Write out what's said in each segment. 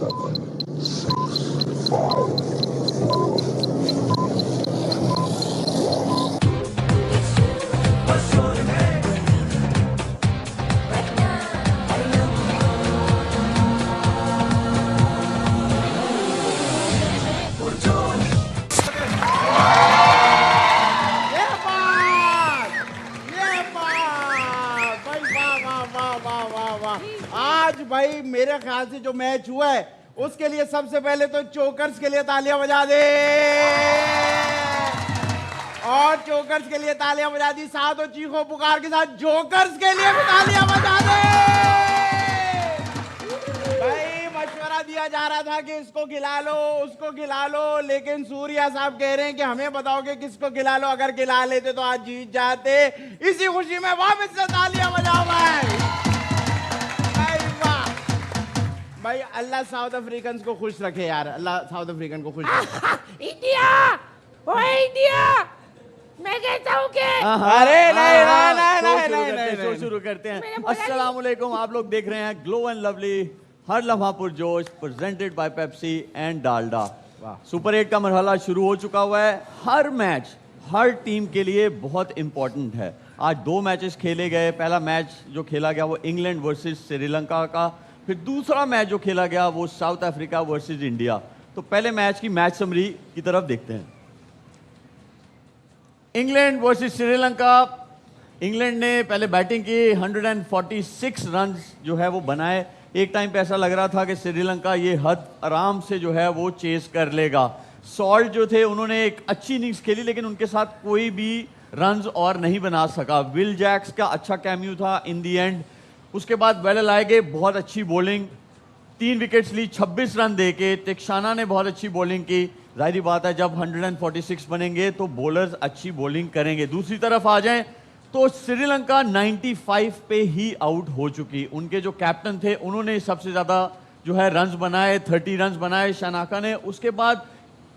आज भाई मेरे ख्याल से जो मैच हुआ है उसके लिए सबसे पहले तो चोकर्स के लिए तालियां बजा दे, और चोकर्स के लिए तालियां बजा दी, साथ और चीखों पुकार के साथ जोकर्स के लिए भी तालियां बजा दे। भाई मशवरा दिया जा रहा था कि इसको खिला लो उसको खिला लो, लेकिन सूर्या साहब कह रहे हैं कि हमें बताओ कि किसको खिला लो, अगर खिला लेते तो आज जीत जाते। इसी खुशी में वापस से तालियां बजाओ भाई। भाई अल्लाह साउथ अफ्रीकन को खुश रखे यार, अल्लाह साउथ अफ्रीकन को खुश रखे। इंडिया, ओए इंडिया, मैं कहता हूँ कि अरे नहीं, शुरू करते हैं। अस्सलाम वालेकुम, आप लोग देख रहे हैं ग्लो एंड लवली हर लम्हा पुरजोश presented by Pepsi and Dalda. Super 8 का मरहला शुरू हो चुका हुआ है। हर मैच हर टीम के लिए बहुत इंपॉर्टेंट है। आज 2 मैचेस खेले गए। पहला मैच जो खेला गया वो इंग्लैंड वर्सेस श्रीलंका का, फिर दूसरा मैच जो खेला गया वो साउथ अफ्रीका वर्सेस इंडिया। तो पहले मैच की मैच समरी की तरफ देखते हैं। England versus Sri Lanka. इंग्लैंड ने पहले बैटिंग की, 146 रन जो है वो बनाए। एक टाइम पे ऐसा लग रहा था कि श्रीलंका ये हद आराम से जो है वो चेस कर लेगा। सॉल्ट जो थे उन्होंने एक अच्छी इनिंग्स खेली, लेकिन उनके साथ कोई भी रन्स और नहीं बना सका। विल जैक्स का अच्छा कैम्यू था इन दी एंड। उसके बाद वेल लाएगे, बहुत अच्छी बॉलिंग, 3 विकेट्स ली 26 रन देके। तिक्षाना ने बहुत अच्छी बॉलिंग की। जाहिर बात है जब 146 बनेंगे तो बॉलर्स अच्छी बॉलिंग करेंगे। दूसरी तरफ आ जाएं तो श्रीलंका 95 पे ही आउट हो चुकी। उनके जो कैप्टन थे उन्होंने सबसे ज़्यादा जो है रन्स बनाए, 30 रन्स बनाए शनाका ने। उसके बाद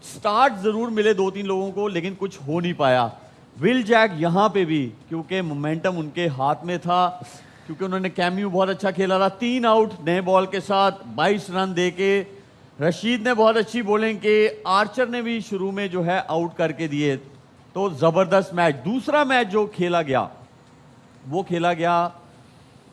स्टार्ट ज़रूर मिले 2-3 लोगों को, लेकिन कुछ हो नहीं पाया। विल जैक यहाँ पे भी, क्योंकि मोमेंटम उनके हाथ में था, क्योंकि उन्होंने कैम्यू बहुत अच्छा खेला था। 3 आउट नए बॉल के साथ 22 रन देके। रशीद ने बहुत अच्छी बॉलिंग की। आर्चर ने भी शुरू में जो है आउट करके दिए। तो ज़बरदस्त मैच। दूसरा मैच जो खेला गया वो खेला गया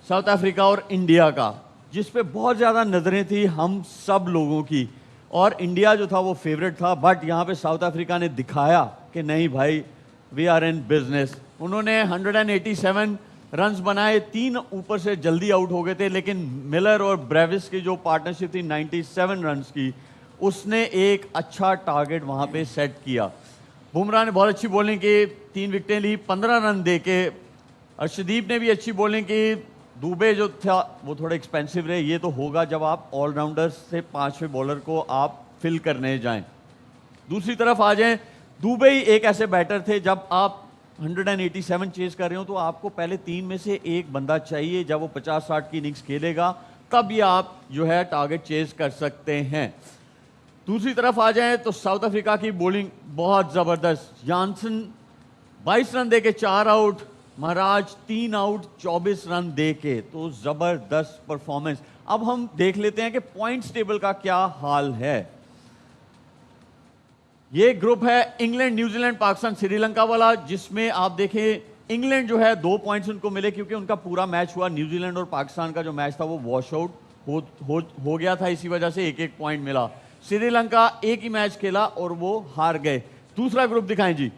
साउथ अफ्रीका और इंडिया का, जिस पे बहुत ज़्यादा नज़रें थी हम सब लोगों की, और इंडिया जो था वो फेवरेट था। बट यहाँ पे साउथ अफ्रीका ने दिखाया कि नहीं भाई, वी आर इन बिजनेस। उन्होंने 187 रन्स बनाए, 3 ऊपर से जल्दी आउट हो गए थे, लेकिन मिलर और ब्रेविस की जो पार्टनरशिप थी 97 रन्स की, उसने एक अच्छा टारगेट वहाँ पे सेट किया। बुमराह ने बहुत अच्छी बॉलिंग की, 3 विकेटें ली 15 रन देके। अर्शदीप ने भी अच्छी बॉलिंग की। दुबे जो था वो थोड़ा एक्सपेंसिव रहे। ये तो होगा जब आप ऑलराउंडर्स से 5वें बॉलर को आप फिल करने जाएं। दूसरी तरफ आ जाएं, दुबे ही एक ऐसे बैटर थे, जब आप 187 चेज कर रहे हो तो आपको पहले 3 में से एक बंदा चाहिए। जब वो 50-60 की इनिंग्स खेलेगा तब ये आप जो है टारगेट चेज कर सकते हैं। दूसरी तरफ आ जाएं तो साउथ अफ्रीका की बॉलिंग बहुत ज़बरदस्त। जॉनसन 22 रन देके 4 आउट, महाराज 3 आउट 24 रन देके। तो ज़बरदस्त परफॉर्मेंस। अब हम देख लेते हैं कि पॉइंट्स टेबल का क्या हाल है। ये ग्रुप है इंग्लैंड, न्यूजीलैंड, पाकिस्तान, श्रीलंका वाला, जिसमें आप देखें इंग्लैंड जो है 2 पॉइंट्स उनको मिले क्योंकि उनका पूरा मैच हुआ। न्यूजीलैंड और पाकिस्तान का जो मैच था वो वॉश आउट हो गया था, इसी वजह से 1-1 पॉइंट मिला। श्रीलंका एक ही मैच खेला और वो हार गए। दूसरा ग्रुप दिखाएं जी।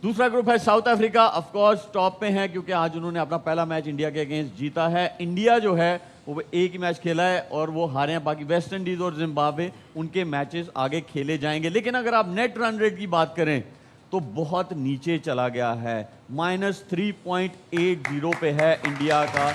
दूसरा ग्रुप है south Africa, of course top पे है क्योंकि आज उन्होंने अपना पहला मैच इंडिया के अगेंस्ट जीता है। इंडिया जो है वो एक ही मैच खेला है और वो हारे हैं। बाकी वेस्ट इंडीज और जिम्बाब्वे उनके मैचेस आगे खेले जाएंगे। लेकिन अगर आप नेट रन रेट की बात करें तो बहुत नीचे चला गया है, -3.80 पे है इंडिया का।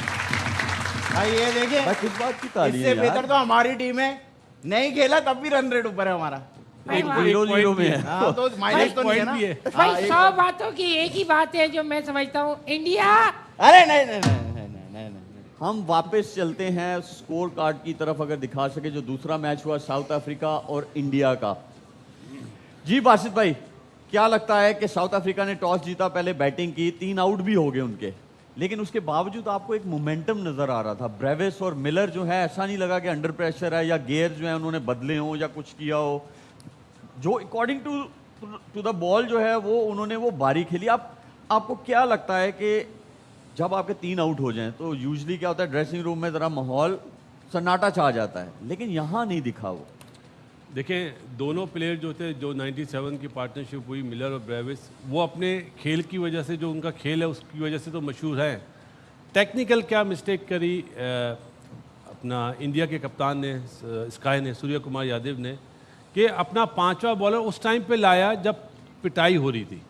भाई ये देखिए, किस बात की तारीफ इससे बेहतर तो हमारी टीम है, नहीं खेला तब भी रन रेट ऊपर है हमारा। 0-0 में है। हाँ, तो माइनस तो नहीं है ना। भाई 100 बातों की एक ही बात है जो मैं समझता हूँ, इंडिया। अरे नहीं, हम वापस चलते हैं स्कोर कार्ड की तरफ, अगर दिखा सके जो दूसरा मैच हुआ साउथ अफ्रीका और इंडिया का। जी बासित भाई, क्या लगता है कि साउथ अफ्रीका ने टॉस जीता, पहले बैटिंग की, 3 आउट भी हो गए उनके, लेकिन उसके बावजूद आपको एक मोमेंटम नजर आ रहा था। ब्रेविस और मिलर जो है, ऐसा नहीं लगा कि अंडर प्रेशर है या गियर जो है उन्होंने बदले हो या कुछ किया हो। जो अकॉर्डिंग टू द बॉल जो है वो उन्होंने वो बारी खेली। आपको क्या लगता है कि जब आपके 3 आउट हो जाएं तो यूजली क्या होता है, ड्रेसिंग रूम में ज़रा माहौल सन्नाटा छा जाता है, लेकिन यहाँ नहीं दिखा वो। देखें, दोनों प्लेयर जो थे, जो 97 की पार्टनरशिप हुई मिलर और ब्रेविस, वो अपने खेल की वजह से, जो उनका खेल है उसकी वजह से तो मशहूर हैं। टेक्निकल क्या मिस्टेक करी अपना इंडिया के कप्तान ने, स्काई ने, सूर्य कुमार यादव ने, कि अपना 5वां बॉलर उस टाइम पे लाया जब पिटाई हो रही थी।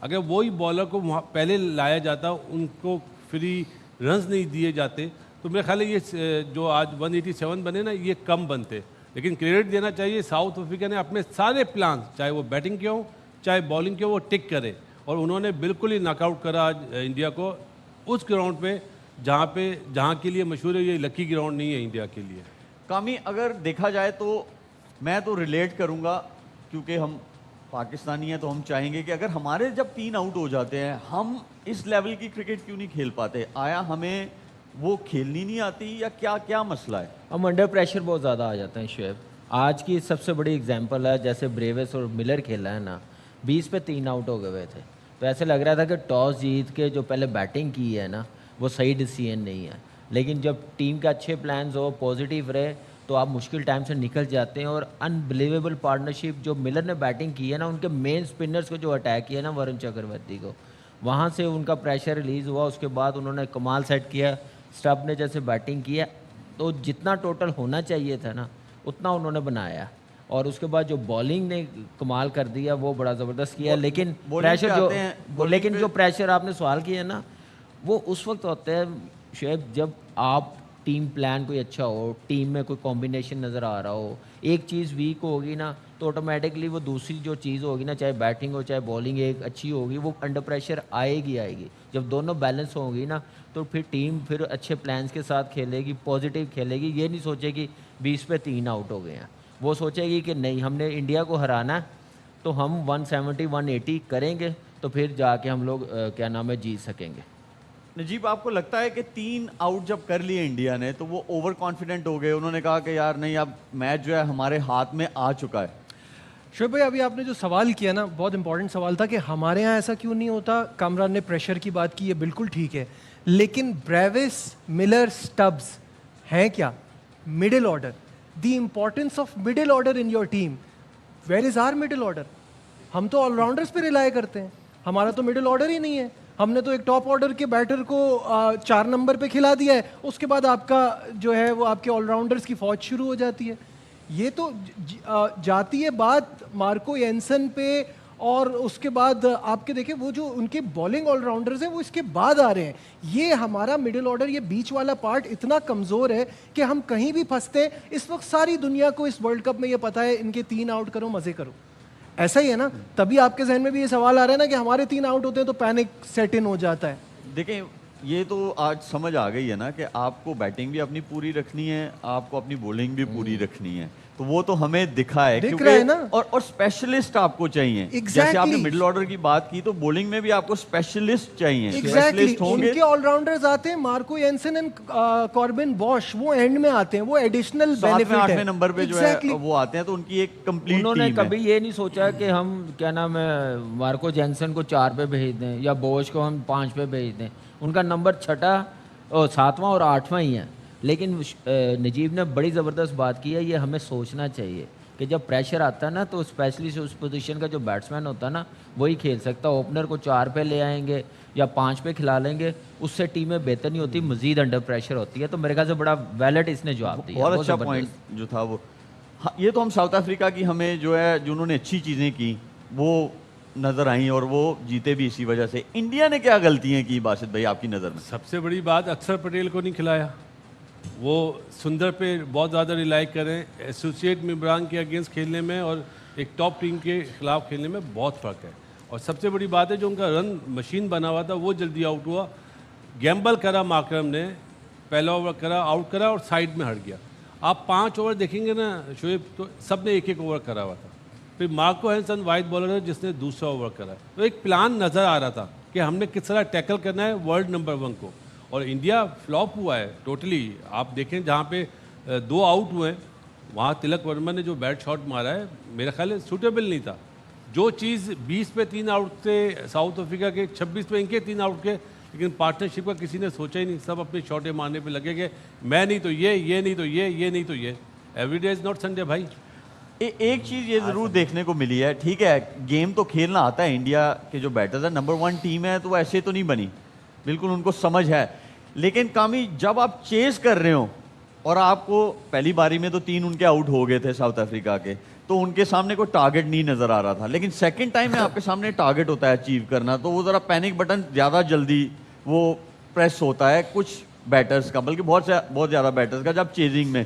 अगर वही बॉलर को वहाँ पहले लाया जाता, उनको फ्री रन्स नहीं दिए जाते, तो मेरे ख्याल है ये जो आज 187 बने ना, ये कम बनते। लेकिन क्रेडिट देना चाहिए, साउथ अफ्रीका ने अपने सारे प्लान, चाहे वो बैटिंग के हों चाहे बॉलिंग के हो, वो टिक करे और उन्होंने बिल्कुल ही नॉकआउट करा आज इंडिया को उस ग्राउंड पे जहाँ के लिए मशहूर है। ये लकी ग्राउंड नहीं है इंडिया के लिए। कामी, अगर देखा जाए तो मैं तो रिलेट करूंगा, क्योंकि हम पाकिस्तानी हैं तो हम चाहेंगे कि अगर हमारे जब 3 आउट हो जाते हैं, हम इस लेवल की क्रिकेट क्यों नहीं खेल पाते? आया हमें वो खेलनी नहीं आती या क्या क्या मसला है? हम अंडर प्रेशर बहुत ज़्यादा आ जाते हैं शुएब। आज की सबसे बड़ी एग्जांपल है, जैसे ब्रेविस और मिलर खेला है ना, 20 पे 3 आउट हो गए थे, तो ऐसे लग रहा था कि टॉस जीत के जो पहले बैटिंग की है ना, वो सही डिसीजन नहीं है। लेकिन जब टीम के अच्छे प्लान्स हो, पॉजिटिव रहे, तो आप मुश्किल टाइम से निकल जाते हैं। और अनबिलीवेबल पार्टनरशिप जो मिलर ने बैटिंग की है ना, उनके मेन स्पिनर्स को जो अटैक किया ना वरुण चक्रवर्ती को, वहाँ से उनका प्रेशर रिलीज़ हुआ। उसके बाद उन्होंने कमाल सेट किया, स्टब ने जैसे बैटिंग किया, तो जितना टोटल होना चाहिए था ना उतना उन्होंने बनाया। और उसके बाद जो बॉलिंग ने कमाल कर दिया, वो बड़ा ज़बरदस्त किया। लेकिन प्रेशर जो प्रेशर आपने सवाल किया ना, वो उस वक्त होता है शुएब जब आप टीम प्लान कोई अच्छा हो, टीम में कोई कॉम्बिनेशन नज़र आ रहा हो, एक चीज़ वीक होगी ना तो ऑटोमेटिकली वो दूसरी जो चीज़ होगी ना, चाहे बैटिंग हो चाहे बॉलिंग एक अच्छी होगी, वो अंडर प्रेशर आएगी। जब दोनों बैलेंस होंगी ना, तो फिर टीम फिर अच्छे प्लान्स के साथ खेलेगी, पॉजिटिव खेलेगी। ये नहीं सोचेगी 20 पे 3 आउट हो गए हैं, वो सोचेगी कि नहीं, हमने इंडिया को हराना है तो हम 170 180 करेंगे, तो फिर जाके हम लोग क्या नाम है जीत सकेंगे। नजीब, आपको लगता है कि 3 आउट जब कर लिए इंडिया ने तो वो ओवर कॉन्फिडेंट हो गए? उन्होंने कहा कि यार नहीं, अब मैच जो है हमारे हाथ में आ चुका है। शुएब भाई, अभी आपने जो सवाल किया ना, बहुत इंपॉर्टेंट सवाल था कि हमारे यहाँ ऐसा क्यों नहीं होता। कामरान ने प्रेशर की बात की, ये बिल्कुल ठीक है, लेकिन ब्रेविस, मिलर, स्टब्स हैं क्या? Middle order. The importance of middle order in your team. Where is our middle order? हम तो ऑलराउंडर्स पे रिलाय करते हैं, हमारा तो मिडिल ऑर्डर ही नहीं है। हमने तो एक टॉप ऑर्डर के बैटर को 4 नंबर पे खिला दिया है, उसके बाद आपका जो है वो आपके ऑलराउंडर्स की फौज शुरू हो जाती है। ये तो जाती है बात मार्को येंसन पे, और उसके बाद आपके देखें वो जो उनके बॉलिंग ऑलराउंडर्स हैं वो इसके बाद आ रहे हैं। ये हमारा मिडिल ऑर्डर, ये बीच वाला पार्ट इतना कमज़ोर है कि हम कहीं भी फंसते हैं। इस वक्त सारी दुनिया को इस वर्ल्ड कप में ये पता है, इनके 3 आउट करो मज़े करो, ऐसा ही है ना। तभी आपके जहन में भी ये सवाल आ रहा है ना कि हमारे 3 आउट होते हैं तो पैनिक सेट इन हो जाता है। देखें, ये तो आज समझ आ गई है ना कि आपको बैटिंग भी अपनी पूरी रखनी है, आपको अपनी बॉलिंग भी पूरी रखनी है, तो वो तो हमें दिखा है, दिख रहा है ना। और स्पेशलिस्ट आपको चाहिए। Exactly. जैसे आपने मिडिल ऑर्डर की बात की, तो बॉलिंग में भी आपको स्पेशलिस्ट चाहिए। एग्जैक्टली, स्पेशलिस्ट होंगे। उनके ऑलराउंडर्स आते हैं, Marco Jansen and Corbin Bosch, वो एंड में आते हैं, वो एडिशनल बेनिफिट है। 8वें नंबर पे जो है वो आते हैं, तो उनकी एक कंप्लीट उन्होंने टीम है। कभी ये नहीं सोचा कि हम क्या नाम है मार्को जेंसन को 4 पे भेज दें या बोश को हम 5 पे भेज दें। उनका नंबर 6, 7वां और 8वां ही है। लेकिन नजीब ने बड़ी ज़बरदस्त बात की है, ये हमें सोचना चाहिए कि जब प्रेशर आता है ना, तो स्पेशली उस पोजीशन का जो बैट्समैन होता है ना, वही खेल सकता है। ओपनर को 4 पे ले आएंगे या 5 पे खिला लेंगे, उससे टीमें बेहतर नहीं होती, मजीद अंडर प्रेशर होती है। तो मेरे ख्याल से बड़ा वैलिड इसने जवाब दिया, बहुत अच्छा पॉइंट जो था वो। हाँ, ये तो हम साउथ अफ्रीका की हमें जो है, जो उन्होंने अच्छी चीज़ें की वो नज़र आई और वो जीते भी इसी वजह से। इंडिया ने क्या गलतियाँ की बासित भाई आपकी नज़र में? सबसे बड़ी बात, अक्षर पटेल को नहीं खिलाया। वो सुंदर पे बहुत ज़्यादा रिलाई करें। एसोसिएट मेंबरान के अगेंस्ट खेलने में और एक टॉप टीम के खिलाफ खेलने में बहुत फ़र्क है। और सबसे बड़ी बात है, जो उनका रन मशीन बना हुआ था वो जल्दी आउट हुआ। गैम्बल करा माकरम ने, पहला ओवर करा, आउट करा और साइड में हट गया। आप 5 ओवर देखेंगे ना शुएब, तो सब ने 1-1 ओवर करा हुआ था। फिर मार्को हेंसन वाइड बॉलर है जिसने दूसरा ओवर करा, तो एक प्लान नज़र आ रहा था कि हमने किस तरह टैकल करना है वर्ल्ड नंबर 1 को। और इंडिया फ्लॉप हुआ है टोटली। आप देखें जहाँ पे 2 आउट हुए हैं, वहाँ तिलक वर्मा ने जो बैट शॉट मारा है मेरा ख्याल है सूटेबल नहीं था। जो चीज़ 20 पे 3 आउट थे साउथ अफ्रीका के, 26 पे इनके 3 आउट के, लेकिन पार्टनरशिप का किसी ने सोचा ही नहीं। सब अपने शॉटें मारने पे लगे कि मैं नहीं तो ये नहीं तो ये नहीं तो ये। एवरीडे इज़ नॉट संडे भाई। एक चीज ये जरूर देखने को मिली है, ठीक है गेम तो खेलना आता है, इंडिया के जो बैटर्स है नंबर 1 टीम है तो वो ऐसे तो नहीं बनी, बिल्कुल उनको समझ है। लेकिन कामी जब आप चेस कर रहे हो और आपको पहली बारी में तो 3 उनके आउट हो गए थे साउथ अफ्रीका के, तो उनके सामने कोई टारगेट नहीं नजर आ रहा था। लेकिन सेकंड टाइम में आपके सामने टारगेट होता है अचीव करना, तो वो जरा पैनिक बटन ज्यादा जल्दी वो प्रेस होता है कुछ बैटर्स का, बल्कि बहुत ज्यादा बैटर्स का जब चेजिंग में।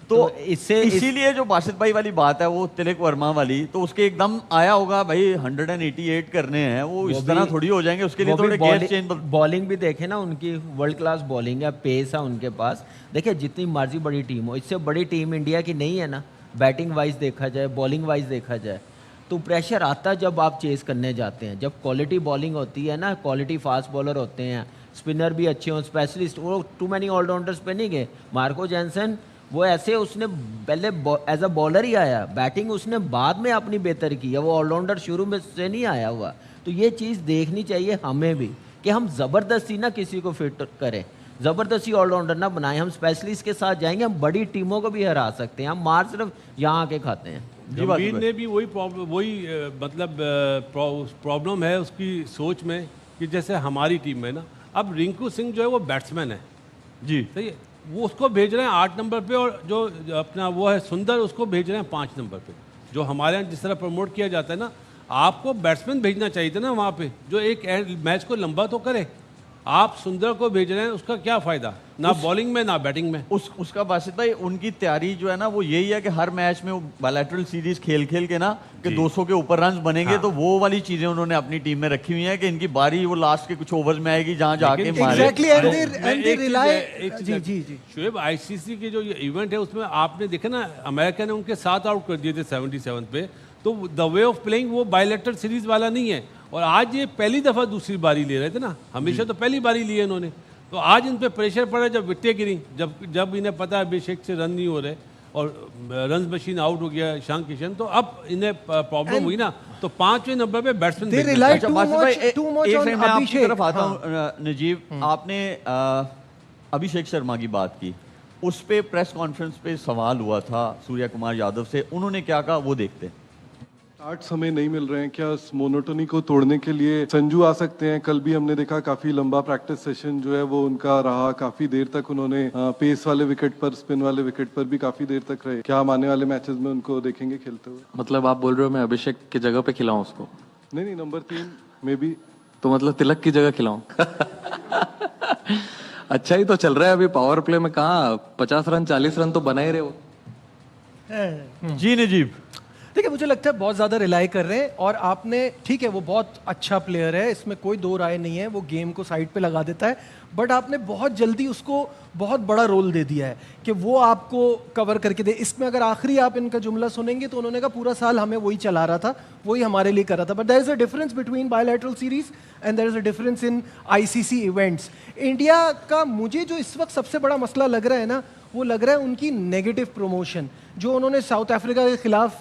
तो इसीलिए जो बासित भाई वाली बात है वो तिलक वर्मा वाली, तो उसके एकदम आया होगा भाई 188 करने हैं, वो इस तरह थोड़ी हो जाएंगे, उसके लिए थोड़े गेयर चेंज। बॉलिंग भी देखे ना उनकी, वर्ल्ड क्लास बॉलिंग है, पेस है उनके पास। देखिए जितनी मर्जी बड़ी टीम हो, इससे बड़ी टीम इंडिया की नहीं है ना, बैटिंग वाइज देखा जाए, बॉलिंग वाइज देखा जाए, तो प्रेशर आता है जब आप चेस करने जाते हैं। जब क्वालिटी बॉलिंग होती है ना, क्वालिटी फास्ट बॉलर होते हैं, स्पिनर भी अच्छे हों, स्पेशलिस्ट, वो टू मैनी ऑलराउंडर्स पे नहीं गए। मार्को जैनसन वो ऐसे, उसने पहले एज अ बॉलर ही आया, बैटिंग उसने बाद में अपनी बेहतर की है, वो ऑलराउंडर शुरू में से नहीं आया हुआ। तो ये चीज़ देखनी चाहिए हमें भी कि हम ज़बरदस्ती ना किसी को फिट करें, ज़बरदस्ती ऑलराउंडर ना बनाएं। हम स्पेशलिस्ट के साथ जाएंगे, हम बड़ी टीमों को भी हरा सकते हैं, हम मार सिर्फ यहाँ आके खाते हैं। गंभीर ने भी वही प्रॉब्लम है उसकी सोच में कि जैसे हमारी टीम में ना, अब रिंकू सिंह जो है वो बैट्समैन है जी, सही है, वो उसको भेज रहे हैं 8 नंबर पे, और जो अपना वो है सुंदर उसको भेज रहे हैं 5 नंबर पे। जो हमारे यहाँ जिस तरह प्रमोट किया जाता है ना, आपको बैट्समैन भेजना चाहिए था ना वहाँ पे, जो एक मैच को लंबा तो करे। आप सुंदर को भेज रहे हैं, उसका क्या फायदा, ना बॉलिंग में ना बैटिंग में। उसका बासित भाई उनकी तैयारी जो है ना वो यही है कि हर मैच में वो बायलैटरल सीरीज खेल के ना कि 200 के ऊपर रन बनेंगे। हाँ। तो वो वाली चीजें उन्होंने अपनी टीम में रखी हुई है कि इनकी बारी वो लास्ट के कुछ ओवर्स में आएगी जहां जाके मारे। शुएब, आईसीसी के जो ये इवेंट है उसमें आपने देखा ना, अमेरिका ने उनके 7 आउट कर दिए थे 77 पे। तो द वे ऑफ प्लेइंग वो बायलैटरल सीरीज वाला नहीं है। और आज ये पहली दफा दूसरी बारी ले रहे थे ना, हमेशा तो पहली बारी ली है इन्होंने। तो आज इन पे प्रेशर पड़ा जब विकेटें गिरी, जब इन्हें पता है अभिषेक से रन नहीं हो रहे और रन मशीन आउट हो गया ईशान किशन, तो अब इन्हें प्रॉब्लम हुई ना। तो 5वें नंबर पे बैट्समैन नजीब, आपने अभिषेक शर्मा की बात की, उस पे प्रेस कॉन्फ्रेंस पे सवाल हुआ था सूर्या कुमार यादव से, उन्होंने क्या कहा वो देखते हैं। 8 समय नहीं मिल रहे हैं, क्या इस मोनोटोनी को तोड़ने के लिए संजू आ सकते हैं? कल भी हमने देखा काफी लंबा प्रैक्टिस सेशन जो है वो उनका रहा, काफी देर तक उन्होंने पेस वाले विकेट पर, स्पिन वाले विकेट पर भी काफी देर तक रहे। क्या हम आने वाले मैचेस में उनको देखेंगे खेलते हुए? मतलब आप बोल रहे हो मैं अभिषेक की जगह पे खिलाऊं उसको? नहीं, नंबर 3 में भी तो मतलब तिलक की जगह खिलाऊं? अच्छा ही तो चल रहा है अभी पावर प्ले में, कहाँ 50 रन 40 रन तो बना ही रहे हो। जी नजीब, देखिए मुझे लगता है बहुत ज़्यादा रिलाई कर रहे हैं। और आपने, ठीक है वो बहुत अच्छा प्लेयर है, इसमें कोई दो राय नहीं है, वो गेम को साइड पे लगा देता है, बट आपने बहुत जल्दी उसको बहुत बड़ा रोल दे दिया है कि वो आपको कवर करके दे। इसमें अगर आखिरी आप इनका जुमला सुनेंगे तो उन्होंने कहा पूरा साल हमें वही चला रहा था, वही हमारे लिए कर रहा था। But there is a difference between bilateral series and there is a difference in ICC events. India का मुझे जो इस वक्त सबसे बड़ा मसला लग रहा है ना, वो लग रहा है उनकी नेगेटिव प्रमोशन। जो उन्होंने साउथ अफ्रीका के खिलाफ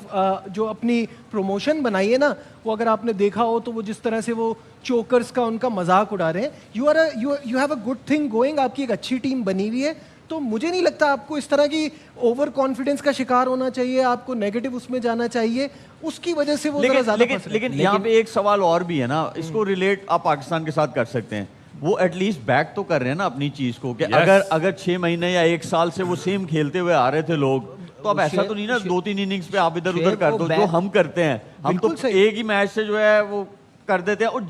जो अपनी प्रमोशन बनाई है ना, वो अगर आपने देखा हो तो वो जिस तरह से वो चोकर्स का उनका मजाक उड़ा रहे हैं। You have a good thing going, आपकी एक अच्छी टीम बनी हुई है, तो मुझे नहीं लगता आपको इस तरह की ओवर कॉन्फिडेंस का शिकार होना चाहिए, आपको नेगेटिव उसमें जाना चाहिए, उसकी वजह से वो लेकिन यहाँ पे एक सवाल और भी है ना, इसको रिलेट आप पाकिस्तान के साथ कर सकते हैं। वो एटलीस्ट बैक तो कर रहे हैं ना अपनी चीज को कि अगर 6 महीने या 1 साल से वो सेम खेलते हुए आ रहे थे लोग, तो अब ऐसा तो नहीं ना 2-3 इनिंग्स पे आप इधर उधर कर दो जो हम करते हैं। हम तो एक ही मैच से जो है वो कर देते हैं और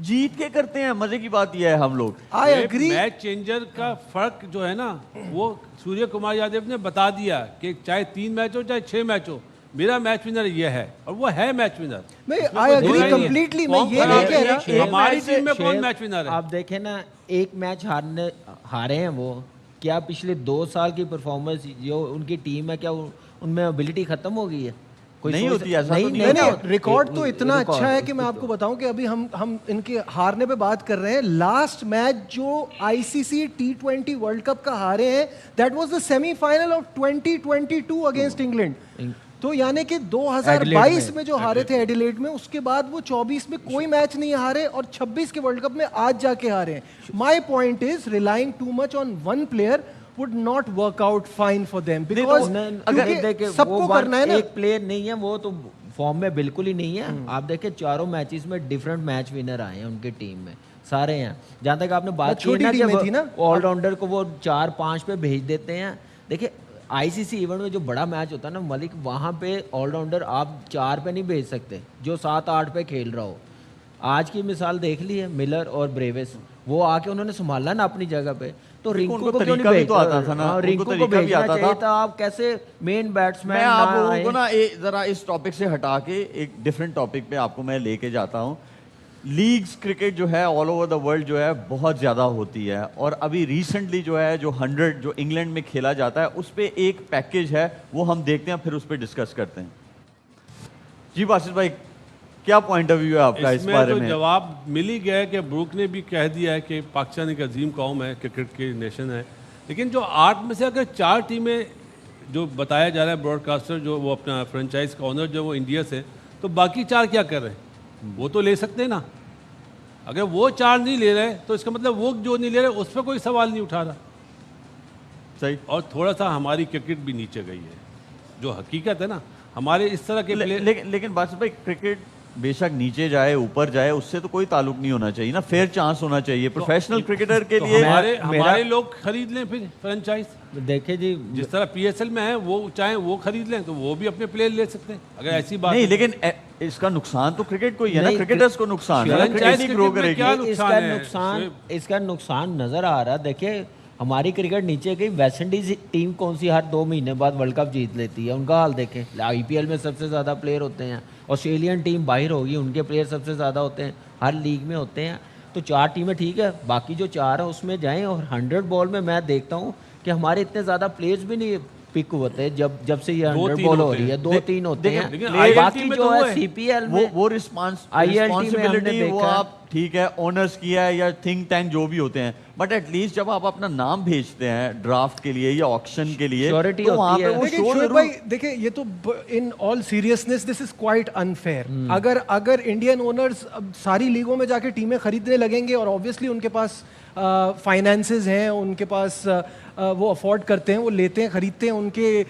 जीत के करते हैं। मजे की बात यह है हम लोग मैच चेंजर का फर्क जो है ना, वो सूर्य कुमार यादव ने बता दिया कि चाहे 3 मैच हो चाहे 6 मैच हो, मेरा मैच विनर ये है और वो है मैच विनर। मैं आई एग्री कंप्लीटली, मैं ये नहीं कह रहा हमारी टीम में कौन मैच विनर है। आप देखें ना, एक मैच हारे हैं वो, क्या पिछले 2 साल की परफॉर्मेंस जो उनकी टीम है, क्या उनमें एबिलिटी खत्म हो गई है? कोई नहीं सोच- होती, ऐसा तो नहीं नहीं होता। नहीं, रिकॉर्ड तो इतना रिकॉर्ड, अच्छा है कि मैं आपको बताऊं कि अभी हम इनके हारने पे बात कर रहे हैं। लास्ट मैच जो आईसीसी T20 वर्ल्ड कप का हारे हैं, that was the semifinal of 2022 against England. तो यानी कि 2022 में जो हारे थे एडिलेड में, उसके बाद वो 24 में कोई मैच नहीं हारे और 26 के वर्ल्ड कप में आज जाके हारे हैं। My point is relying too much on one player would not work out fine for them because देखिए सबको वो करना है ना। एक प्लेयर नहीं है, वो तो फॉर्म में बिल्कुल ही नहीं है। आप देखिए चारों मैचेस में डिफरेंट मैच विनर आए हैं उनकी टीम में, सारे हैं। जहाँ तक आपने बात की छोटी ना टीम में थी ना, कि ऑलराउंडर को वो 4-5 पे भेज देते हैं। देखिए आईसीसी इवेंट में जो बड़ा मैच होता है ना मलिक, वहाँ पे ऑलराउंडर आप 4 पे नहीं भेज सकते जो 7-8 पे खेल रहा हो। आज की मिसाल देख ली है, मिलर और ब्रेविस, वो आके उन्होंने संभाला ना अपनी जगह पे। तो रिंकू उनको को क्यों नहीं तरीका भी तो भेजता? आता था ना, हाँ, उनको रिंकू को तरीका भी भेजना आता चाहिए था। था। आप कैसे मेन बैट्समैन मैं आप लोगों को ना जरा इस टॉपिक से हटा के एक डिफरेंट टॉपिक पे आपको मैं लेके जाता हूँ। लीग्स क्रिकेट जो है ऑल ओवर द वर्ल्ड जो है बहुत ज़्यादा होती है, और अभी रिसेंटली जो है जो 100 जो इंग्लैंड में खेला जाता है उस पर एक पैकेज है, वो हम देखते हैं फिर उस पर डिस्कस करते हैं। जी बासित भाई, क्या पॉइंट ऑफ व्यू है आपका इस इसमें बारे तो में? जवाब मिल ही गया है कि ब्रूक ने भी कह दिया है कि पाकिस्तान एक अजीम कौम है, क्रिकेट की नेशन है। लेकिन जो 8 में से अगर 4 टीमें जो बताया जा रहा है ब्रॉडकास्टर जो वो अपना फ्रेंचाइज का ओनर जो वो इंडिया से, तो बाकी 4 क्या कर रहे हैं? वो तो ले सकते हैं ना। अगर वो 4 नहीं ले रहे तो इसका मतलब वो जो नहीं ले रहे उस पर कोई सवाल नहीं उठा रहा। सही। और थोड़ा सा हमारी क्रिकेट भी नीचे गई है, जो हकीकत है ना। हमारे इस तरह के प्लेयर लेकिन बासित भाई, क्रिकेट बेशक नीचे जाए ऊपर जाए उससे तो कोई ताल्लुक नहीं होना चाहिए ना, फेयर चांस होना चाहिए प्रोफेशनल क्रिकेटर के तो लिए। हमारे लोग खरीद लें फिर फ्रेंचाइज। देखिए जी, जिस तरह पीएसएल में है वो चाहे वो खरीद लें तो वो भी अपने प्लेयर ले सकते हैं, अगर ऐसी बात नहीं, है। लेकिन इसका नुकसान तो क्रिकेट को ही है ना, नहीं, क्रिकेटर्स को नुकसान है ना, फ्रेंचाइज क्रिकेट ही ग्रो क्रिकेट में करेगी। क्या नहीं, नुकसान है? इसका नुकसान नजर आ रहा है। देखिए हमारी क्रिकेट नीचे गई, वेस्ट इंडीज टीम कौन सी हर 2 महीने बाद वर्ल्ड कप जीत लेती है, उनका हाल देखें। आईपीएल में सबसे ज़्यादा प्लेयर होते हैं। ऑस्ट्रेलियन टीम बाहर होगी, उनके प्लेयर सबसे ज़्यादा होते हैं, हर लीग में होते हैं। तो 4 टीमें ठीक है, बाकी जो 4 है उसमें जाएं। और 100 बॉल में मैं देखता हूँ कि हमारे इतने ज़्यादा प्लेयर्स भी नहीं पिक होते हैं। जब से ये 100 बॉल हो रही है 2-3 होते हैं। लेकिन ILT बाकी में जो तो है वो है। सीपीएल में वो ILT में हमने रिस्पॉन्सिबिलिटी वो देखा है। आप ठीक है ओनर्स की है या थिंक टैंक जो भी होते हैं, बट एटलीस्ट जब आप अपना नाम भेजते हैं ड्राफ्ट के लिए या ऑक्शन के लिए Surety तो वहाँ होती पे है। वो देखिए शो शोएब जरूर। भाई, देखिए ये तो in all seriousness this is quite unfair. अगर इंडियन ओनर्स अब सारी लीगों में जाके टीमें खरीदने लगेंगे और ऑब्वियसली उनके पास फाइनेंसेस हैं, उनके पास वो अफोर्ड करते हैं, वो लेते हैं, खरीदते हैं। उनके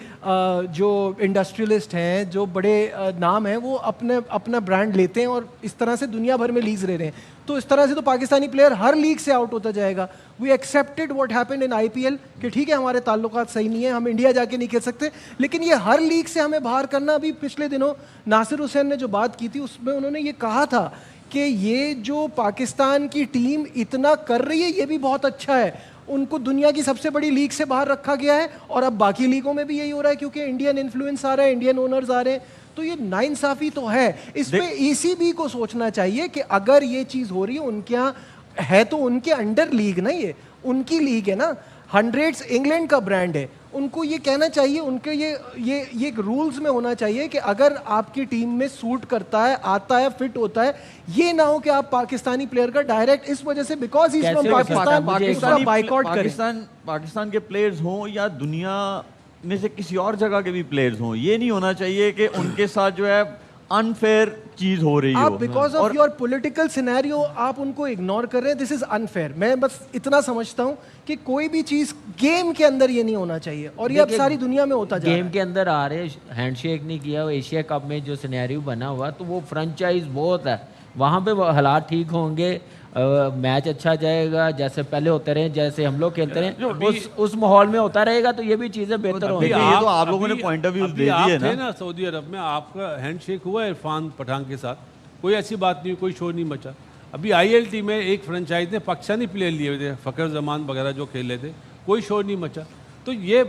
जो इंडस्ट्रियलिस्ट हैं, जो बड़े नाम हैं, वो अपना ब्रांड लेते हैं और इस तरह से दुनिया भर में लीग्स ले रहे हैं। तो इस तरह से तो पाकिस्तानी प्लेयर हर लीग से आउट होता जाएगा। We accepted what happened in IPL कि ठीक है हमारे ताल्लुकात सही नहीं है, हम इंडिया जाके नहीं खेल सकते, लेकिन ये हर लीग से हमें बाहर करना। अभी पिछले दिनों नासिर हुसैन ने जो बात की थी उसमें उन्होंने ये कहा था कि ये जो पाकिस्तान की टीम इतना कर रही है ये भी बहुत अच्छा है। उनको दुनिया की सबसे बड़ी लीग से बाहर रखा गया है और अब बाकी लीगों में भी यही हो रहा है क्योंकि इंडियन इन्फ्लुएंस आ रहा है, इंडियन ओनर्स आ रहे हैं। तो ये नाइंसाफी तो है। इस पे ईसीबी को सोचना चाहिए कि अगर ये चीज़ हो रही है उनके यहाँ है तो उनके अंडर लीग ना, ये उनकी लीग है ना। 100 इंग्लैंड का ब्रांड है, उनको ये कहना चाहिए, उनके ये रूल्स में होना चाहिए कि अगर आपकी टीम में सूट करता है, आता है, फिट होता है, ये ना हो कि आप पाकिस्तानी प्लेयर का डायरेक्ट इस वजह से because he from Pakistan boycott करें। पाकिस्तान के प्लेयर्स हों या दुनिया में से किसी और जगह के भी प्लेयर्स हों, ये नहीं होना चाहिए कि उनके साथ जो है अनफेयर चीज हो रही हो। आप because of your political scenario आप उनको इग्नोर कर रहे हैं। This is unfair. मैं बस इतना समझता हूं कि कोई भी चीज गेम के अंदर ये नहीं होना चाहिए और ये अब सारी दुनिया में होता जा रहा है। गेम के अंदर आ रहे हैंडशेक नहीं किया, वो एशिया कप में जो सिनेरियो बना हुआ तो वो फ्रेंचाइज बहुत है, वहाँ पे हालात ठीक होंगे, मैच अच्छा जाएगा, जैसे पहले होते रहे, जैसे हम लोग खेलते रहे उस माहौल में होता रहेगा तो ये भी चीजें बेहतर होंगी। ये तो आप लोगों ने पॉइंट ऑफ व्यू दे दिए ना। सऊदी अरब में आपका हैंडशेक हुआ इरफान पठान के साथ, कोई ऐसी बात नहीं, कोई शोर नहीं मचा। अभी ILT में एक फ्रेंचाइज ने पाकिस्तानी प्लेयर लिए हुए थे, फ़खर जमान वगैरह जो खेल रहे थे, कोई शोर नहीं मचा। तो ये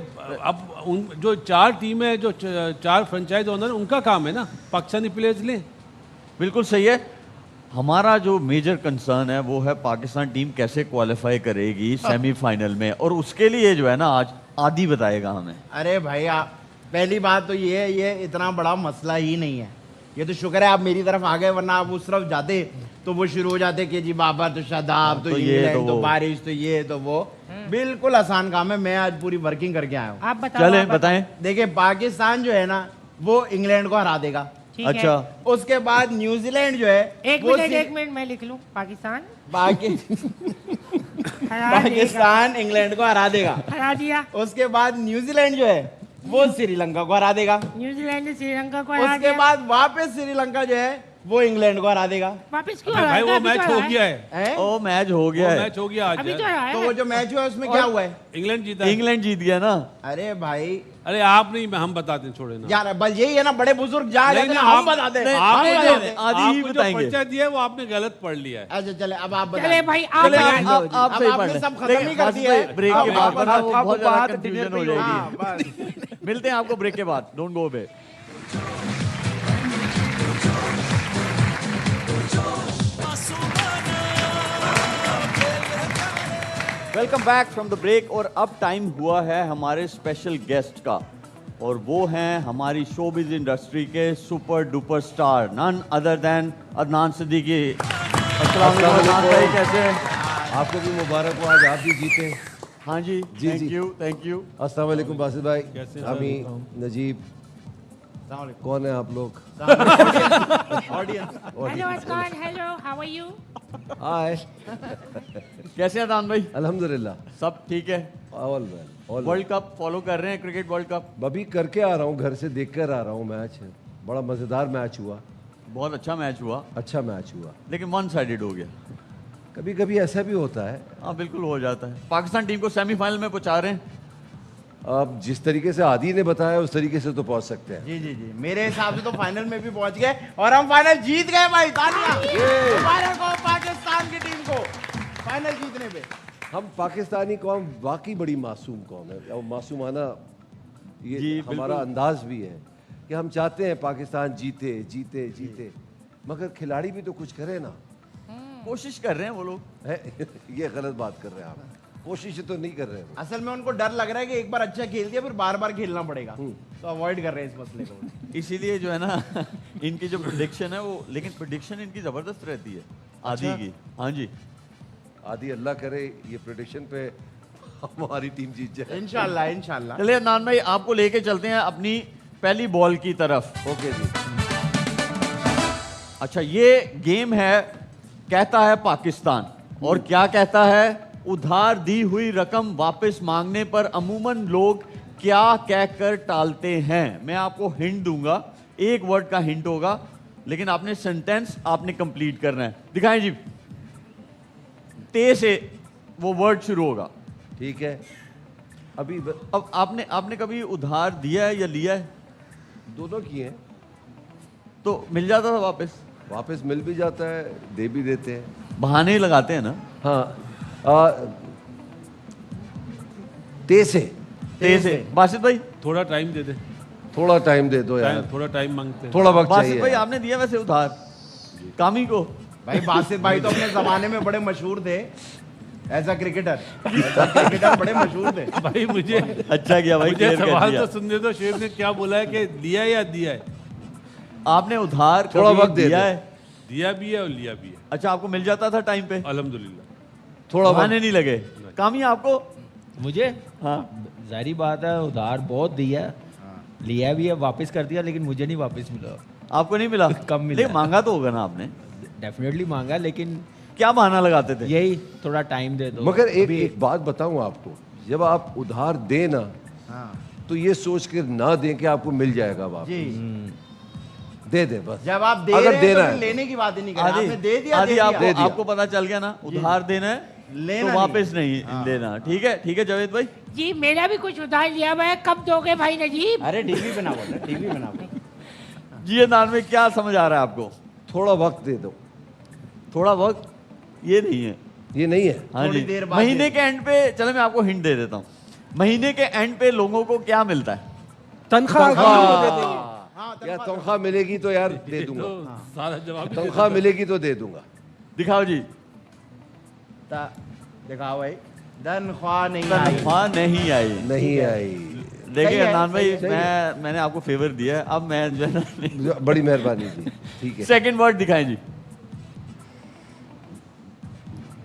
अब उन जो 4 टीमें जो 4 फ्रेंचाइज ओनर उनका काम है ना पाकिस्तानी प्लेयर्स लें। बिल्कुल सही है। हमारा जो मेजर कंसर्न है वो है पाकिस्तान टीम कैसे क्वालिफाई करेगी सेमीफाइनल में, और उसके लिए जो है ना आज आदि बताएगा हमें। अरे भाई पहली बात तो ये इतना बड़ा मसला ही नहीं है। ये तो शुक्र है आप मेरी तरफ आ गए, वरना आप उस तरफ जाते तो वो शुरू हो जाते कि जी बाबा तो शादाब, तो ये तो तो वो। बारिश, तो ये तो वो। बिल्कुल आसान काम है। मैं आज पूरी वर्किंग करके आया हूँ। आप बताओ। चले आप बताओ। बताएं। देखिए पाकिस्तान जो है ना वो इंग्लैंड को हरा देगा। ठीक है। अच्छा उसके बाद न्यूजीलैंड जो है एक वो मिनट मैं लिख लूं। पाकिस्तान हरा पाकिस्तान इंग्लैंड को हरा देगा। हरा दिया। उसके बाद न्यूजीलैंड जो है वो श्रीलंका को हरा देगा। न्यूजीलैंड ने श्रीलंका को हरा उसके दिया। बाद वापस श्रीलंका जो है वो इंग्लैंड को हरा देगा। वापस क्यों अबे हरा भाई दिया? वो अभी मैच तो हो हरा है। गया है, हैं? ओ मैच हो वो गया है। मैच हो गया आज अभी तो यार। हरा तो है। वो जो मैच हुआ उसमें क्या हुआ है? इंग्लैंड जीता है। इंग्लैंड जीत गया ना। अरे भाई अरे आप नहीं, मैं हम बताते हैं, छोड़े ना। यार बल यही है ना, बड़े बुजुर्ग जहाँ नहीं, जाते हैं नहीं, हम आप- बताते हैं। नहीं, हम नहीं, बताते नहीं, हैं। आदि ही आपको जो बताएंगे। परिचय दिया है वो आपने गलत पढ़ लिया है। अच्छा चले अब आप चले बताएं। भाई आप चले बता आप दो। आप सही अब पढ़ आपने लें। सब खत्म लेकिन ही कर बस दिया है। ब्रेक अब के आप बाद बता वरना दो। वो अब बहुत ज्यादा बात कंफ्यूजन dinner हो पे ही जाएगी। हाँ, बस। मिलते हैं आपको ब्रेक के बाद। Don't go away. Welcome back from the break. और अब टाइम हुआ है हमारे स्पेशल गेस्ट का, और वो हैं हमारी शोबिज इंडस्ट्री के super duper star, none other than Adnan Siddiqui. अस्सलाम वालेकुम अदनान भाई, कैसे हैं? आपको भी मुबारक हो, आज आप भी जीते। हाँ जी, जी, थैंक जी। You thank you. अस्सलाम वालेकुम बासित भाई, कैसे हैं? अमी, नजीब, कौन है आप लोग? Audience hello Asman, hello how are you? Hi, कैसे हैं अदनान भाई? अल्हम्दुलिल्लाह, सब ठीक है? All well, all world cup follow कर रहे हैं, क्रिकेट वर्ल्ड कप? अभी करके आ रहा हूँ, घर से देख कर आ रहा हूँ मैच। बड़ा मज़ेदार मैच हुआ, बहुत अच्छा मैच हुआ, अच्छा मैच हुआ। लेकिन वन साइडेड हो गया। कभी कभी ऐसा भी होता है। हाँ बिल्कुल हो जाता है। पाकिस्तान टीम को सेमीफाइनल में पहुंचा रहे हैं। अब जिस तरीके से आदि ने बताया उस तरीके से तो पहुंच सकते हैं। जी जी जी, मेरे हिसाब से तो फाइनल में भी पहुंच गए और हम फाइनल जीत गए भाई। तालियां मुबारक हो पाकिस्तान की टीम को फाइनल जीतने पे। हम पाकिस्तानी कौम वाकई बड़ी मासूम कौम है, और मासूमाना जी, ये हमारा बिल्कुल। अंदाज भी है कि हम चाहते हैं पाकिस्तान जीते जीते जीते, मगर खिलाड़ी भी तो कुछ करे ना। कोशिश कर रहे हैं वो लोग। है ये गलत बात कर रहे हैं आप, कोशिश तो नहीं कर रहे हैं। असल में उनको डर लग रहा है कि एक बार अच्छा खेल दिया फिर बार बार खेलना पड़ेगा, तो अवॉइड कर रहे हैं इस मसले को। इसीलिए जो है ना इनकी जो प्रिडिक्शन है वो, लेकिन प्रिडिक्शन इनकी जबरदस्त रहती है आदि अच्छा? की। हाँ जी, आदि अल्लाह करे ये प्रेडिक्शन पे हमारी टीम जीत जाए। इंशाल्लाह इंशाल्लाह। चलिए अदनान भाई, आपको लेके चलते हैं अपनी पहली बॉल की तरफ। ओके जी, अच्छा, ये गेम है कहता है पाकिस्तान, और क्या कहता है? उधार दी हुई रकम वापस मांगने पर अमूमन लोग क्या कहकर टालते हैं। मैं आपको हिंट दूंगा, एक वर्ड का हिंट होगा, लेकिन आपने सेंटेंस आपने कंप्लीट करना है। दिखाएं जी, ते से वो वर्ड शुरू होगा। ठीक है। अभी अब आपने कभी उधार दिया है या लिया है? दोनों किए हैं, तो मिल जाता था वापस? वापस मिल भी जाता है, दे भी देते हैं। बहाने ही लगाते हैं ना। हाँ, ते से ते से। बासित भाई, थोड़ा टाइम दे दे, थोड़ा टाइम दे दो यार, थोड़ा टाइम मांगते हैं। थोड़ा वक्त बासित चाहिए भाई यार। आपने दिया वैसे उधार कामी को? भाई बासित भाई तो अपने जमाने में बड़े मशहूर थे एज अ क्रिकेटर। क्रिकेटर बड़े मशहूर थे। भाई मुझे अच्छा किया भाई, मुझे clear कर सवाल दिया। तो सुनने दो। शेख ने क्या बोला है कि लिया या दिया है? आपने उधार थोड़ा कभी वक्त दे दिया दो। है? दिया भी है और लिया भी है, अच्छा, आपको मिल जाता था टाइम पे? अल्हम्दुलिल्लाह। थोड़ा बहाने वक्त। नहीं लगे? कामी आपको? मुझे हाँ, जारी बात है, उधार बहुत दिया, लिया भी है, वापस कर दिया, लेकिन मुझे नहीं वापस मिला। आपको नहीं मिला? कम मिला। लेकिन मांगा तो होगा ना आपने? डेफिनेटली मांगा, लेकिन क्या बहाना लगाते थे? यही थोड़ा टाइम दे दो। मगर एक बात बताऊं आपको, जब आप उधार दें ना, तो ये सोच कर ना दें कि आपको मिल जाएगा वापस। जी, दे दे बस। जब आप दे अगर रहे हैं देना तो फिर है। लेने की बात ही नहीं कर आदि आपने दे दिया, आदि दे आपको दिया। दिया। आपको पता चल गया ना, उधार देना है लेना तो वापस नहीं लेना। ठीक है जावेद भाई। जी मेरा भी कुछ उधार लिया हुआ है, कब दोगे भाई नजीब? अरे टीवी पे ना बोल, टीवी पे ना बोल। जी अदनान में क्या समझ आ रहा है आपको? थोड़ा वक्त दे दो। थोड़ा वक्त ये नहीं है। ये नहीं है। हाँ थोड़ी जी, देर बाद महीने दे। के एंड पे, चलो मैं आपको हिंट दे देता हूँ। महीने के एंड पे लोगों को क्या मिलता है? तनख्वाह हाँ, यार तनख्वाह मिलेगी तो यार दे तो दूंगा, सारा जवाब ही तनख्वाह मिलेगी तो दे दूंगा। दिखाओ जी। दिखाओ भाई, तनख्वाह नहीं आई। तनख्वाह नहीं आई। नहीं आई। देखिए सही है, अदनान भाई सही मैंने आपको फेवर दिया है, अब मैं जो है ना बड़ी मेहरबानी जी, ठीक है। सेकंड वर्ड दिखाएं जी।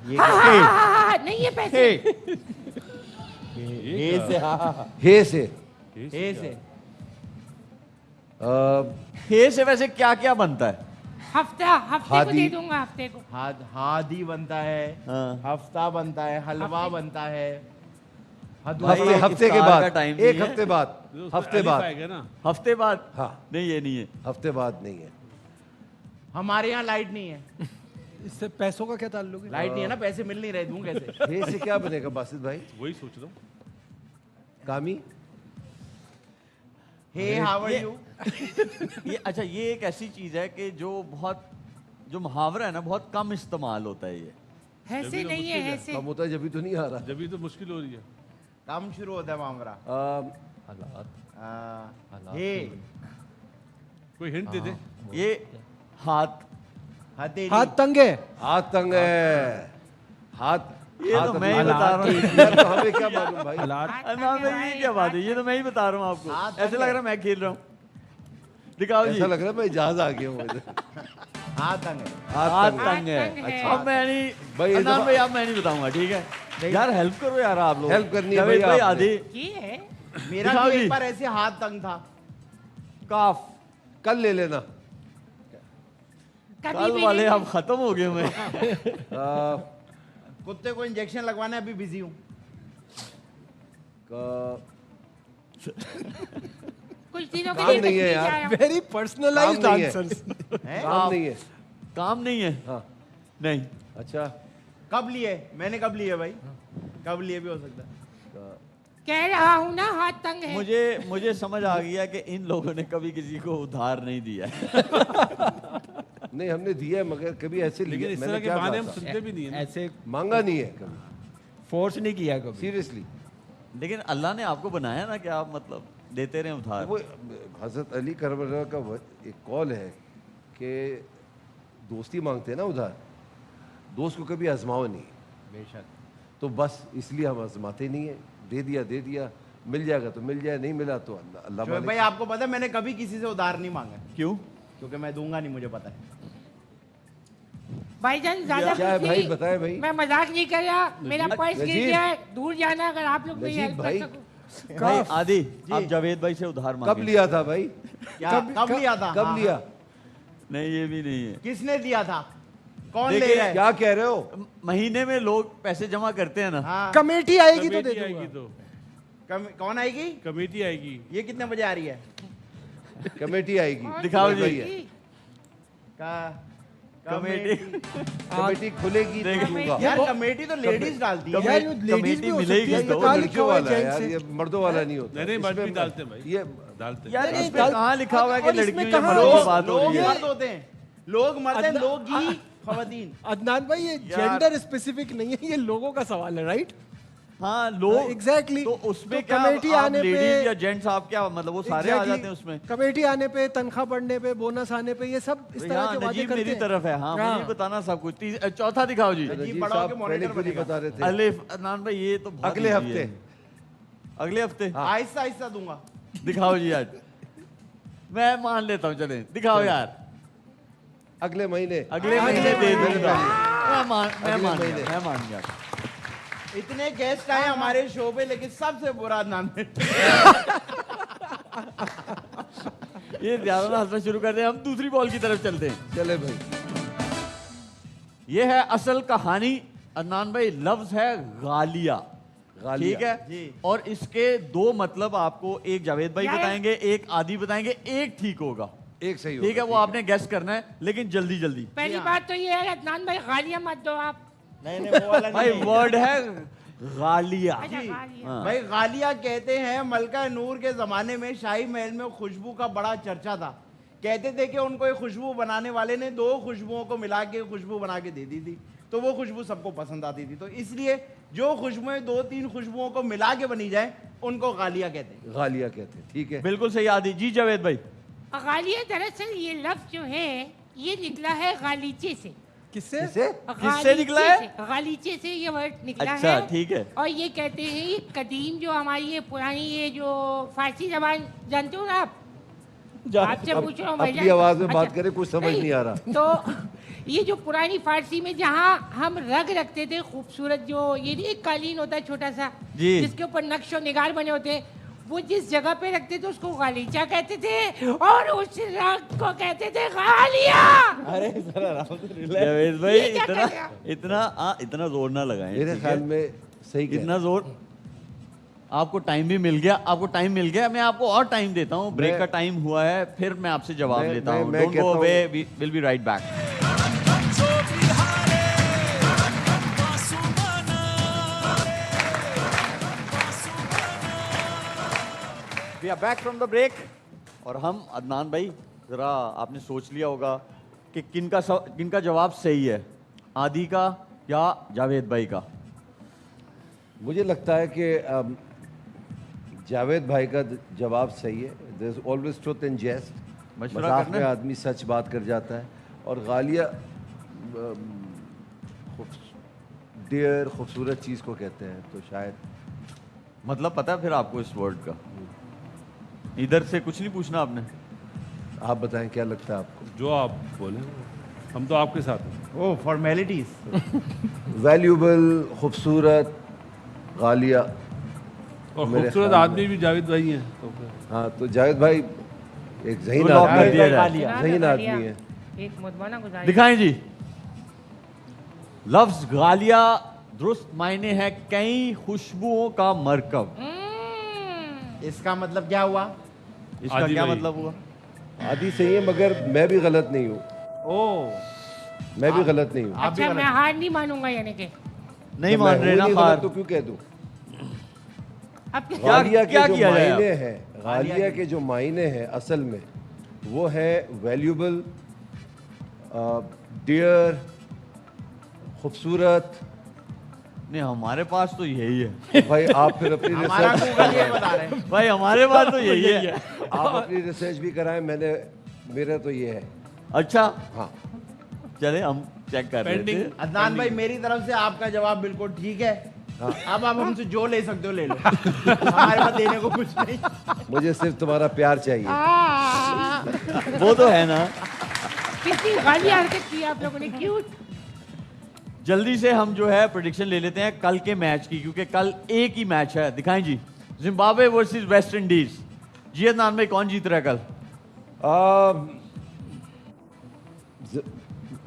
नहीं ये पैसे हे से हाँ हे से हे से हे से वैसे क्या क्या बनता है? हफ्ते को हादी। दे दूंगा हफ्ते को। हादी बनता है, हाँ। हफ्ता बनता है, हलवा बनता है, हफ्ते हफ्ते के इफ्तार बाद का टाइम एक नहीं है। हफ्ते बाद हफ्ते बाद आएगा ना। हफ्ते बाद? हाँ नहीं ये नहीं है। हफ्ते बाद नहीं है। हमारे यहाँ लाइट नहीं है। इससे पैसों का क्या ताल्लुक है? लाइट नहीं है ना, पैसे मिल नहीं रहे, दूं कैसे? हे से क्या बनेगा बासित भाई? वही सोच रहा हूँ। कामी हे हाउ आर ये- यू? ये अच्छा ये एक ऐसी चीज है कि जो मुहावरा है ना बहुत कम इस्तेमाल होता है ये। ऐसे नहीं है ऐसे। कम होता है जब भी तो नहीं आ रहा। जब भी तो मुश्किल हो रही है। काम शुरू होता है मामरा। हे कोई हिंट दे दे। ये हाथ, हथेली। हाथ तंग है। हाथ तंग है। हाथ ये हाथ तो मैं ही अपना- बता रहा हूँ। यार तो हमें क्या मालूम भाई? अदनान भाई ये क्या बात है? ये तो मैं ही बता रहा हूँ आपको। हाथ ऐसे लग रहा है मैं खेल रहा हूँ। दिखाओ जी। ऐसा लग रहा है मैं जहाज आ गया हूँ इधर। हाथ तंग है। हाथ तंग है। तंग है। तंग है। अब मैं नहीं भाई, ये अदनान तो- भाई अब मैं नहीं बताऊंगा, ठीक है? यार हेल्प करो यार आप लोग। हेल्प करनी है जावेद भैया भाई आपने। आधी ये है मेरा दिखाओ भी जी। एक बार ऐसे हाथ तंग था। काफ। कल ले लेना। कभी कल भी वाले नहीं। अब खत्म हो गए मैं। कुत्ते को इंजेक्शन लगवाना है, अभी बिजी हूँ। कुछ दिनों के काम लिए नहीं है कश्मीर यार। जा रहा हूँ। वेरी पर्सनलाइज्ड काम नहीं है। आंसर्स। हैं? काम नहीं है। काम नहीं है? हाँ नहीं। अच्छा कब लिए? मैंने कब लिए भाई? कब लिए भी हो सकता है। कह रहा हूँ ना हाथ तंग है। मुझे समझ आ गया कि इन लोगों ने कभी किसी को उधार नहीं दिया है। नहीं हमने दिया है मगर कभी ऐसे लेकिन इस मैंने तरह के क्या बहाने कहा हम था? सुनते भी नहीं है ना। ऐसे मांगा नहीं है कभी, फोर्स नहीं किया कभी। सीरियसली। लेकिन अल्लाह ने आपको बनाया ना कि आप मतलब देते रहे उधार। वो हजरत अली करबला का एक कॉल है कि दोस्ती मांगते हैं ना उधार, दोस्त को कभी आजमाओ नहीं। बेशक। तो बस इसलिए हम आजमाते नहीं है। दे दिया, मिल जाएगा तो मिल जाए, नहीं मिला तो अल्लाह अल्लाह शोएब मालिक। भाई आपको पता है मैंने कभी किसी से उधार नहीं मांगा, क्यों? क्योंकि मैं दूंगा नहीं, मुझे पता है। भाईजान ज्यादा क्या है कुछ भाई नहीं। बताएं भाई। मैं मजाक नहीं कर रहा, मेरा पर्स गिर नजीब। गया है, दूर जाना अगर आप लोग मेरी नजीब हेल्प भाई। कर सको। भाई आदि आप जावेद भाई से उधार कब मांगे। लिया था भाई? क्या कब लिया था? कब हाँ, लिया? नहीं ये भी नहीं है। किसने दिया था? कौन देखिए, ले रहा है? क्या कह रहे हो? महीने में लोग पैसे जमा करते हैं ना। हाँ, कमेटी आएगी तो दे कमेटी आएगी दूंगा। तो कौन आएगी? कमेटी आएगी। ये कितने बजे आ रही है? कमेटी आएगी। दिखाओ जी। भैया। का कमेटी कमेटी खुलेगी तो दूंगा। यार कमेटी तो लेडीज डालती है। यार, ये ladies कमेटी भी हो सकती मिलेगी है, तो। ये कहाँ लिखा लड़कियों हुआ है वाला है जेंट्स यार, से? ये मर्दों वाला नहीं होता। नहीं नहीं मर्द भी इसमें डालते हैं भाई। ये डालते हैं। यार नहीं, इसमें कहाँ लिखा हुआ है कि और इसमें लड़कियों या कहाँ- मर्दों की लोग बात हो रही है? मर्द होते हैं, लोग मर्द हैं, लोग ही खवातीन। अदनान भाई ये यार। जेंडर स्पेसिफिक नहीं है, ये लोगों का सवाल है, राइट? हाँ लोग एग्जैक्टली। तो उसमें तो क्या कमेटी आप आने पे लेडीज या जेंट्स आप क्या मतलब वो सारे आ Exactly. जाते हैं उसमें? कमेटी आने पे, तनख्वाह बढ़ने पे, बोनस आने पे, ये सब इस तरह हाँ के वादे नजीब करते मेरी हैं। तरफ है। हाँ हाँ। मुझे बताना सब कुछ। चौथा दिखाओ जी। नजीब बड़ा साहब होके पहले monitor क्यों नहीं बनेगा। बता रहे थे? अलिफ अदनान भाई ये तो बहुत अगले easy हफ्ते। है। अगले हफ्ते आहिस्ता आहिस्ता दूंगा। दिखाओ जी आज। मैं मान लेता हूँ, चले दिखाओ यार। अगले महीने। अगले महीने दे दूंगा। मैं मान महीने। गया। इतने गेस्ट आए हमारे शो पे, लेकिन सबसे बुरा नाम है। ये ज्यादा ना हंसना शुरू कर दे, हम दूसरी बॉल की तरफ चलते हैं। चले भाई। ये है असल कहानी अदनान भाई। लफ्ज है गालिया। गालिया। ठीक है जी। और इसके दो मतलब आपको एक जावेद भाई यार- बताएंगे, एक आदि बताएंगे, एक ठीक होगा। एक सही ठीक है होगा, वो आपने गेस करना है, लेकिन जल्दी जल्दी। पहली बात तो ये है अदनान भाई गालियां मत दो आप। नहीं नहीं वो वाला भाई नहीं। वर्ड है गालिया। अच्छा गालियां। हाँ। भाई गालिया कहते हैं, मलका नूर के जमाने में शाही महल में खुशबू का बड़ा चर्चा था। कहते थे कि उनको एक खुशबू बनाने वाले ने 2 खुशबुओं को मिला के खुशबू बना के दे दी थी, तो वो खुशबू सबको पसंद आती थी। तो इसलिए जो खुशबुएं 2-3 खुशबुओं को मिला के बनी जाए उनको गालिया कहते हैं। गालिया कहते हैं। ठीक है। बिल्कुल सही आदि जी। जावेद भाई गालियां दरअसल ये लफ्ज जो है ये निकला है गालीचे से। किससे? किससे? किससे निकला है? गालीचे से ये वर्ड निकला अच्छा, है। ठीक है। और ये कहते हैं ये कदीम जो हमारी ये पुरानी ये जो फारसी जबान जानते हो ना आप? आपसे पूछ रहा हूँ अपनी भाईजान। आवाज में बात अच्छा, करें, कुछ समझ नहीं आ रहा। तो ये जो पुरानी फारसी में जहाँ हम रग रखते थे खूबसूरत, जो ये नहीं एक कालीन होता है छोटा सा जी। जिसके ऊपर नक्श और निगार बने होते हैं, वो जिस जगह पे रखते थे उसको गालीचा कहते थे और उस रग को कहते थे गालिया। अरे जरा आराम से जावेद भाई, ये क्या इतना कर रहे इतना इतना जोर ना लगाएं। मेरे ठीक ख्याल है? में सही कह इतना जोर। आपको टाइम भी मिल गया, मैं आपको और टाइम देता हूँ। ब्रेक मैं- का टाइम हुआ है, फिर मैं आपसे जवाब मैं- लेता मैं- हूँ। मैं डोंट गो कहता अवे, हूँ- will be right back. We are back from the break. और हम अदनान भाई, जरा आपने सोच लिया होगा कि किनका जवाब सही है, आदि का या जावेद भाई का। मुझे लगता है कि जावेद भाई का जवाब सही है। There is always truth in jest. मशवरा मजाक करना में है। आदमी सच बात कर जाता है। और गालिया डियर खूबसूरत चीज़ को कहते हैं, तो शायद मतलब पता है फिर आपको इस वर्ड का? इधर से कुछ नहीं पूछना आपने? आप बताएं क्या लगता है आपको? जो आप बोले, हम तो आपके साथ हैं। ओ फॉर्मेलिटीज। वैल्यूबल, खूबसूरत, गालिया। और मेरे खूबसूरत ख्याल आदमी भी जावेद भाई हैं, तो फिर हाँ, तो जावेद भाई एक जहीन तो लॉक आदमी कर दिया है। जाए। जहीन आदमी है। एक मुदवाना गुजारिश। दिखाएं जी। लफ्ज गालिया दुरुस्त मायने है कई खुशबुओं का मरकब। इसका मतलब क्या हुआ? इसका आदि क्या भाई। मतलब हुआ? आदि सही है, मगर मैं भी गलत नहीं हूँ। ओ मैं भी गलत नहीं हूँ। आप भी अच्छा, मैं गलत। हार नहीं मानूंगा यानी कि नहीं तो मान मैं रहे हूँ ना नहीं हार। गलत, तो क्यों कह दूँ? अब क्या? गालिया के क्या जो किया जाए मायने अब? हैं, गालिया के जो मायने हैं असल में, वो है वैल्यूबल, डियर, खूबसूरत। नहीं, हमारे पास तो यही है। भाई आप फिर अपनी हमारा रिसर्च गूगल ये बता रहे हैं। भाई हमारे पास तो यही है। आप अपनी रिसर्च भी कराएं। मेरा तो ये है। अच्छा, हाँ, चले हम चेक कर रहे थे। अदनान भाई, मेरी तरफ से आपका जवाब बिल्कुल ठीक है। अब आप हमसे जो ले सकते हो ले लो। हमारे पास देने को कुछ नहीं। मुझे सिर्फ तुम्हारा प्यार चाहिए। वो तो है ना। कितनी गालियां हरकत की आप लोगों ने, क्यूट। जल्दी से हम जो है प्रेडिक्शन ले लेते हैं कल के मैच की, क्योंकि कल एक ही मैच है। दिखाएं जी। Zimbabwe versus West Indies. जी अदनान भाई, कौन जीत रहा है कल?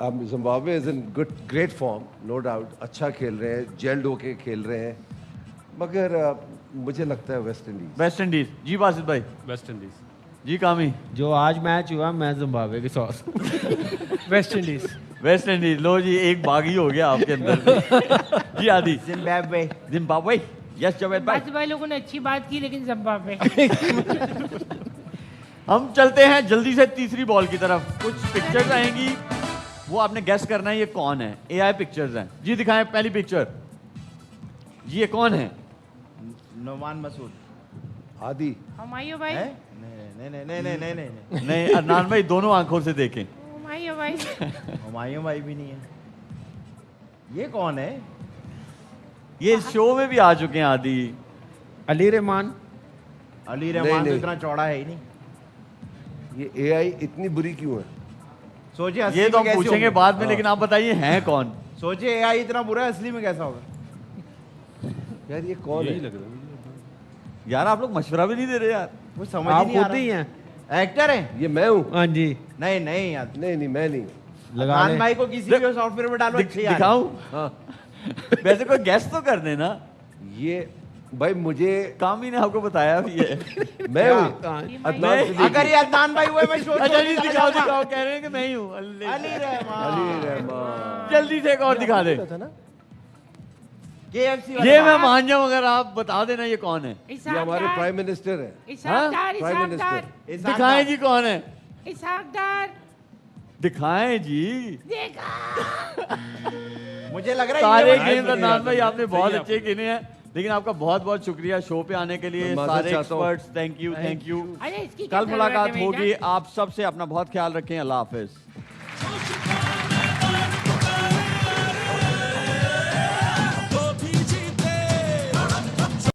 Zimbabwe is in great form, no doubt. अच्छा खेल रहे हैं, जेल्ड होके खेल रहे हैं, मगर मुझे लगता है वेस्ट इंडीज। West Indies. जी बासित भाई। West Indies. जी कामी। जो आज मैच हुआ, मैं जिम्बाब्वे के साथ। West Indies. West Indies. लो जी, एक बागी हो गया आपके अंदर। जी आदि। जिम्बाब्वे। जिम्बाब्वे। यस जावेद भाई। बाकी भाई लोगों ने अच्छी बात की, लेकिन जिम्बाब्वे। हम चलते हैं जल्दी से तीसरी बॉल की तरफ। कुछ पिक्चर्स आएंगी, वो आपने गेस करना है ये कौन है। एआई पिक्चर्स हैं जी। दिखाएं पहली पिक्चर। जी ये कौन है? नोमान मसूद। आदि। हमायूं भाई। है? नहीं नहीं नहीं नहीं नहीं नहीं नहीं। नहीं, अदनान भाई दोनों आंखों से देखें। हमायूं भाई। हुमायूं भाई भी नहीं है। ये कौन है? ये शो में भी आ चुके हैं आदि। अली रहमान। अली रहमान तो नहीं। इतना चौड़ा है ही नहीं। ये एआई इतनी बुरी क्यों है? सोचिए असली ये तो में हम कैसे पूछेंगे होगा? बाद में, लेकिन आप बताइए हैं कौन? सोचिए एआई इतना बुरा है, असली में कैसा होगा? यार ये कौन यही है? लग रहा है मुझे। यार आप लोग मशवरा भी नहीं दे रहे यार। वो समझ ही आप नहीं आ खुद ही रहा। हैं। एक्टर है? ये मैं हूँ? हाँ जी, नहीं नहीं यार। नहीं, मैं नहीं। लगा खान ले। भाई को किसी भी सॉफ्टवेयर में डालो, अच्छी आ रही है। दिखाऊं? हाँ, वैसे कोई गेस तो कर देना। ये भाई मुझे कामी ने आपको बताया भी है। मैं हूँ। अदनान नहीं, सिद्दीकी। अगर ये अदनान भाई हुए, मैं सोच अच्छा जी, दिखाओ दिखाओ। कह रहे हैं कि मैं ही हूँ। अली रहमान। अली रहमान। जल्दी से एक और दिखा दे। KFC ये मैं मान जाऊं अगर आप बता देना ये कौन है। ये हमारे प्राइम मिनिस्टर है। इसहाकदार। प्राइम इसहाकदार। मिनिस्टर। दिखाएं जी कौन है। इसहाकदार। दिखाएं जी। देखा। मुझे लग रहा है सारे ये गेम वाला- अदनान भाई आपने बहुत सही है अच्छे गिने हैं, लेकिन आपका बहुत बहुत शुक्रिया शो पे आने के लिए। मैं माजरत सारे चाहता हूं। Experts, thank you. अरे इसकी क्या कल जरूरत मुलाकात है होगी। भैया? आप सबसे अपना बहुत ख्याल रखें। अल्लाह हाफिज।